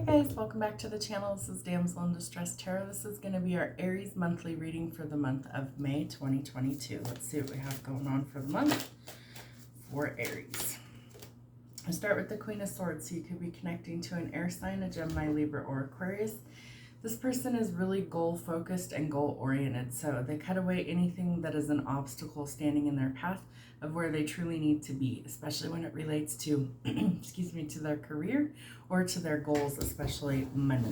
Guys, welcome back to the channel. This is Damsel in Distress Tarot. This is going to be our Aries monthly reading for the month of May 2022. Let's see what we have going on for the month for Aries. I start with the Queen of Swords. So you could be connecting to an air sign, a Gemini, Libra, or Aquarius. This person is really goal-focused and goal-oriented, so they cut away anything that is an obstacle standing in their path of where they truly need to be, especially when it relates to, excuse me, to their career or to their goals, especially money.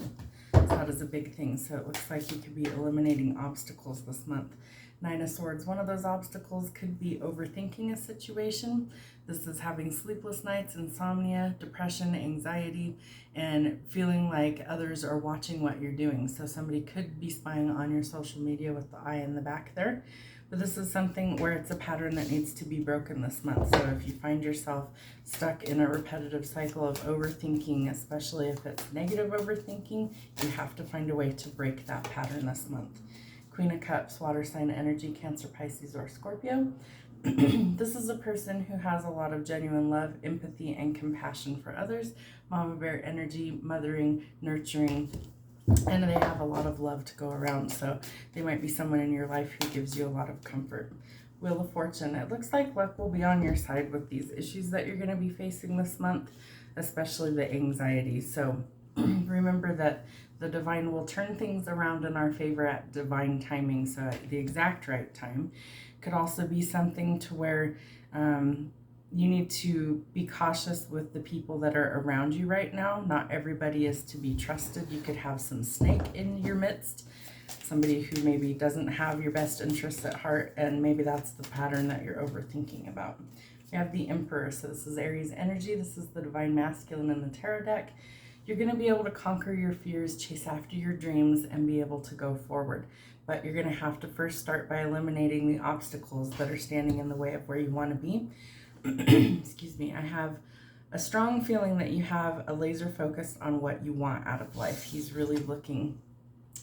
So that is a big thing. So it looks like you could be eliminating obstacles this month. Nine of Swords, one of those obstacles could be overthinking a situation. This is having sleepless nights, insomnia, depression, anxiety, and feeling like others are watching what you're doing. So somebody could be spying on your social media with the eye in the back there. But this is something where it's a pattern that needs to be broken this month. So if you find yourself stuck in a repetitive cycle of overthinking, especially if it's negative overthinking, you have to find a way to break that pattern this month. Queen of Cups, water sign energy, Cancer, Pisces, or Scorpio. This is a person who has a lot of genuine love, empathy, and compassion for others. Mama bear energy, mothering, nurturing, and they have a lot of love to go around. So they might be someone in your life who gives you a lot of comfort. Wheel of Fortune. It looks like luck will be on your side with these issues that you're going to be facing this month, especially the anxiety. So remember that the divine will turn things around in our favor at divine timing, so at the exact right time. Could also be something to where you need to be cautious with the people that are around you right now. Not everybody is to be trusted. You could have some snake in your midst, somebody who maybe doesn't have your best interests at heart, and maybe that's the pattern that you're overthinking about. We have the Emperor, so this is Aries energy. This is the divine masculine in the tarot deck. You're going to be able to conquer your fears, chase after your dreams, and be able to go forward. But you're going to have to first start by eliminating the obstacles that are standing in the way of where you want to be. Excuse me. I have a strong feeling that you have a laser focus on what you want out of life. He's really looking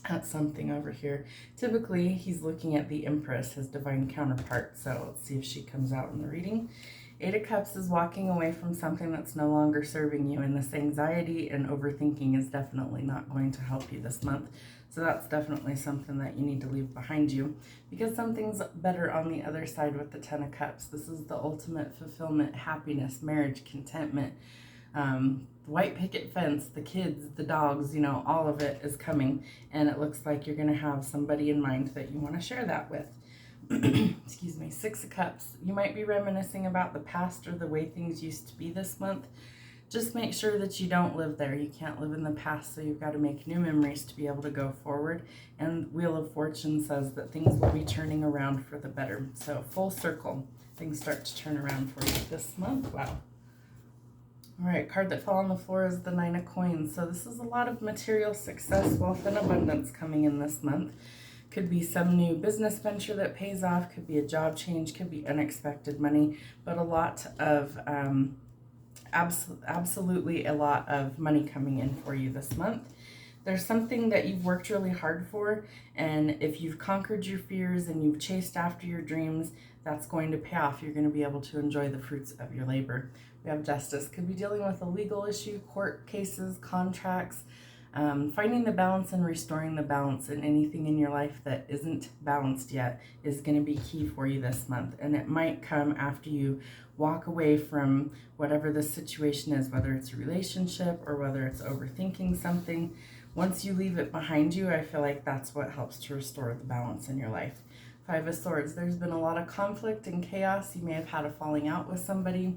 at something over here. Typically, he's looking at the Empress, his divine counterpart. So let's see if she comes out in the reading. Eight of Cups is walking away from something that's no longer serving you, and this anxiety and overthinking is definitely not going to help you this month. So that's definitely something that you need to leave behind you, because something's better on the other side with the Ten of Cups. This is the ultimate fulfillment, happiness, marriage, contentment, white picket fence, the kids, the dogs, you know, all of it is coming, and it looks like you're going to have somebody in mind that you want to share that with. Excuse me. Six of Cups. You might be reminiscing about the past or the way things used to be this month. Just make sure that you don't live there. You can't live in the past, so you've got to make new memories to be able to go forward. And Wheel of Fortune says that things will be turning around for the better. So full circle, things start to turn around for you this month. Wow. All right, card that fell on the floor is the Nine of Coins. So this is a lot of material success, wealth, and abundance coming in this month. Could be some new business venture that pays off, could be a job change, could be unexpected money, but a lot of, absolutely a lot of money coming in for you this month. There's something that you've worked really hard for, and if you've conquered your fears and you've chased after your dreams, that's going to pay off. You're going to be able to enjoy the fruits of your labor. We have Justice. Could be dealing with a legal issue, court cases, contracts, finding the balance and restoring the balance in anything in your life that isn't balanced yet is going to be key for you this month. And it might come after you walk away from whatever the situation is, whether it's a relationship or whether it's overthinking something. Once you leave it behind you, I feel like that's what helps to restore the balance in your life. Five of Swords. There's been a lot of conflict and chaos. You may have had a falling out with somebody.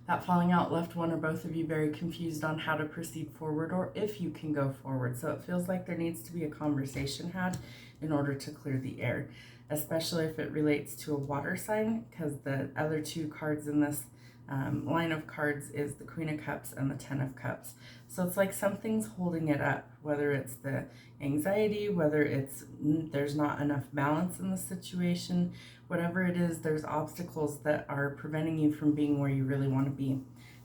That falling out left one or both of you very confused on how to proceed forward or if you can go forward. So it feels like there needs to be a conversation had in order to clear the air, especially if it relates to a water sign, because the other two cards in this line of cards is the Queen of Cups and the Ten of Cups. So it's like something's holding it up, whether it's the anxiety, whether it's there's not enough balance in the situation, whatever it is, there's obstacles that are preventing you from being where you really want to be.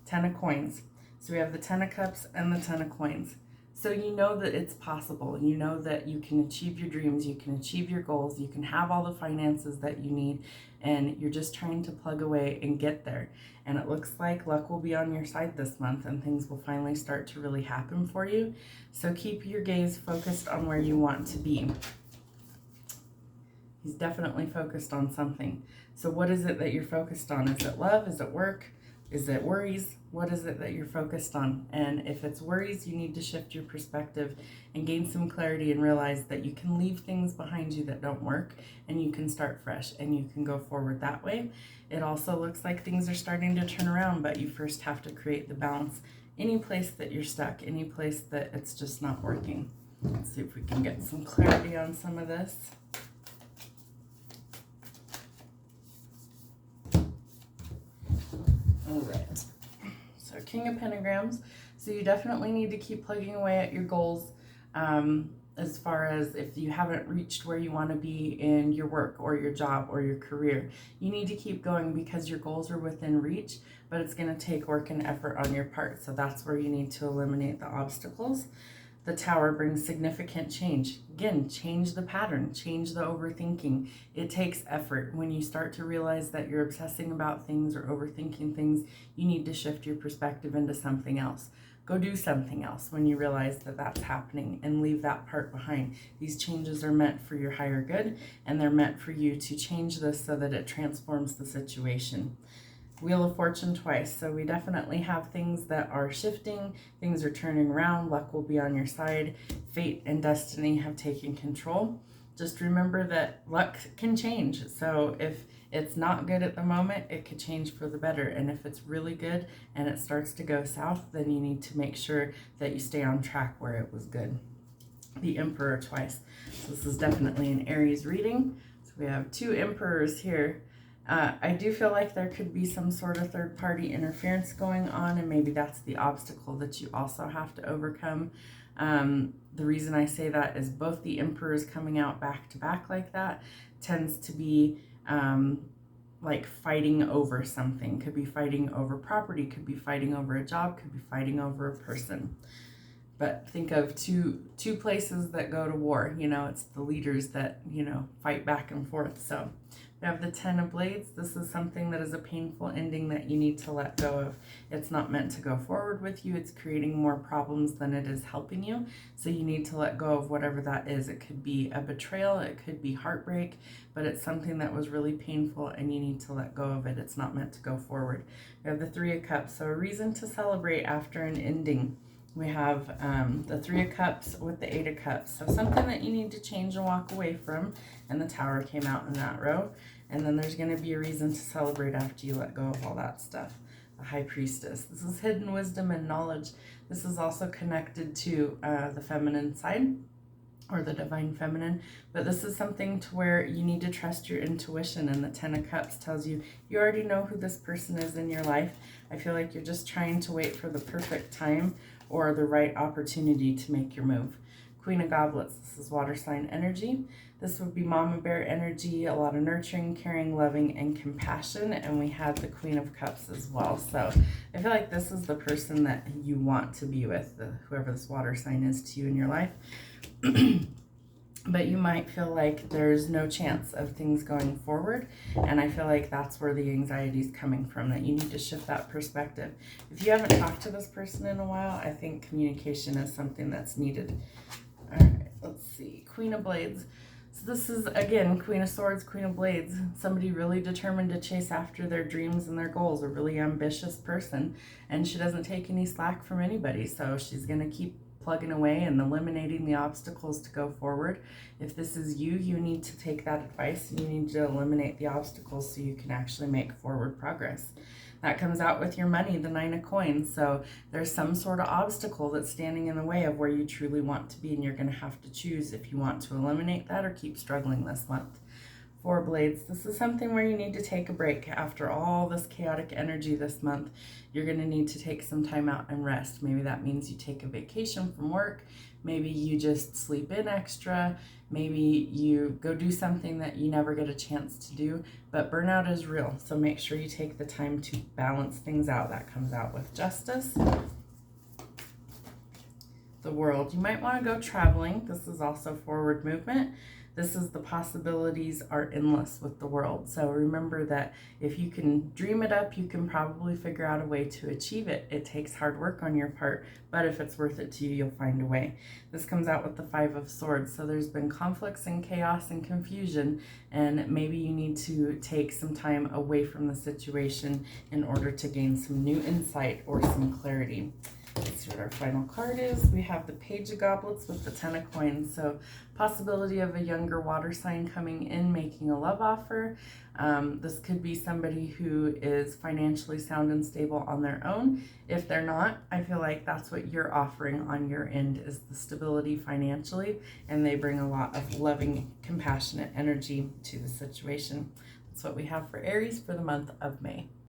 Ten of Coins. So we have the Ten of Cups and the Ten of Coins. So you know that it's possible. You know that you can achieve your dreams, you can achieve your goals, you can have all the finances that you need, and you're just trying to plug away and get there. And it looks like luck will be on your side this month and things will finally start to really happen for you. So keep your gaze focused on where you want to be. He's definitely focused on something. So what is it that you're focused on? Is it love? Is it work? Is it worries? What is it that you're focused on? And if it's worries, you need to shift your perspective and gain some clarity and realize that you can leave things behind you that don't work and you can start fresh and you can go forward that way. It also looks like things are starting to turn around, but you first have to create the balance. Any place that you're stuck, any place that it's just not working. Let's see if we can get some clarity on some of this. All right, so King of Pentagrams. So you definitely need to keep plugging away at your goals, as far as if you haven't reached where you want to be in your work or your job or your career. You need to keep going because your goals are within reach, but it's going to take work and effort on your part. So that's where you need to eliminate the obstacles. The Tower brings significant change. Again, change the pattern, change the overthinking. It takes effort. When you start to realize that you're obsessing about things or overthinking things, you need to shift your perspective into something else. Go do something else when you realize that that's happening and leave that part behind. These changes are meant for your higher good, and they're meant for you to change this so that it transforms the situation. Wheel of Fortune twice. So we definitely have things that are shifting, things are turning around, luck will be on your side, fate and destiny have taken control. Just remember that luck can change. So if it's not good at the moment, it could change for the better. And if it's really good and it starts to go south, then you need to make sure that you stay on track where it was good. The Emperor twice. So this is definitely an Aries reading. So we have two Emperors here. I do feel like there could be some sort of third-party interference going on, and maybe that's the obstacle that you also have to overcome. The reason I say that is both the Emperors coming out back-to-back like that tends to be like fighting over something. Could be fighting over property, could be fighting over a job, could be fighting over a person. But think of two places that go to war. You know, it's the leaders that, you know, fight back and forth. So we have the Ten of Blades. This is something that is a painful ending that you need to let go of. It's not meant to go forward with you. It's creating more problems than it is helping you. So you need to let go of whatever that is. It could be a betrayal. It could be heartbreak. But it's something that was really painful and you need to let go of it. It's not meant to go forward. We have the Three of Cups. So a reason to celebrate after an ending. We have the Three of Cups with the Eight of Cups. So something that you need to change and walk away from. And the Tower came out in that row. And then there's going to be a reason to celebrate after you let go of all that stuff. The High Priestess. This is hidden wisdom and knowledge. This is also connected to the feminine side, or the divine feminine. But this is something to where you need to trust your intuition. And the Ten of Cups tells you, you already know who this person is in your life. I feel like you're just trying to wait for the perfect time or the right opportunity to make your move. Queen of Goblets, this is water sign energy. This would be mama bear energy, a lot of nurturing, caring, loving, and compassion. And we have the Queen of Cups as well. So I feel like this is the person that you want to be with, whoever this water sign is to you in your life. But you might feel like there's no chance of things going forward. And I feel like that's where the anxiety is coming from, that you need to shift that perspective. If you haven't talked to this person in a while, I think communication is something that's needed. All right, let's see. Queen of Blades. So this is, again, Queen of Swords, Queen of Blades. Somebody really determined to chase after their dreams and their goals. A really ambitious person. And she doesn't take any slack from anybody. So she's going to keep plugging away and eliminating the obstacles to go forward. If this is you, you need to take that advice and you need to eliminate the obstacles so you can actually make forward progress. That comes out with your money, the Nine of Coins. So there's some sort of obstacle that's standing in the way of where you truly want to be, and you're going to have to choose if you want to eliminate that or keep struggling this month. Four Blades. This is something where you need to take a break. After all this chaotic energy this month, you're going to need to take some time out and rest. Maybe that means you take a vacation from work. Maybe you just sleep in extra. Maybe you go do something that you never get a chance to do. But burnout is real, so make sure you take the time to balance things out. That comes out with Justice. The the world. You might want to go traveling. This is also forward movement. This is the possibilities are endless with the world. So remember that if you can dream it up, you can probably figure out a way to achieve it. It takes hard work on your part, but if it's worth it to you, you'll find a way. This comes out with the Five of Swords. So there's been conflicts and chaos and confusion, and maybe you need to take some time away from the situation in order to gain some new insight or some clarity. Let's see what our final card is. We have the Page of Goblets with the Ten of Coins. So possibility of a younger water sign coming in, making a love offer. This could be somebody who is financially sound and stable on their own. If they're not, I feel like that's what you're offering on your end, is the stability financially, and they bring a lot of loving, compassionate energy to the situation. That's what we have for Aries for the month of May.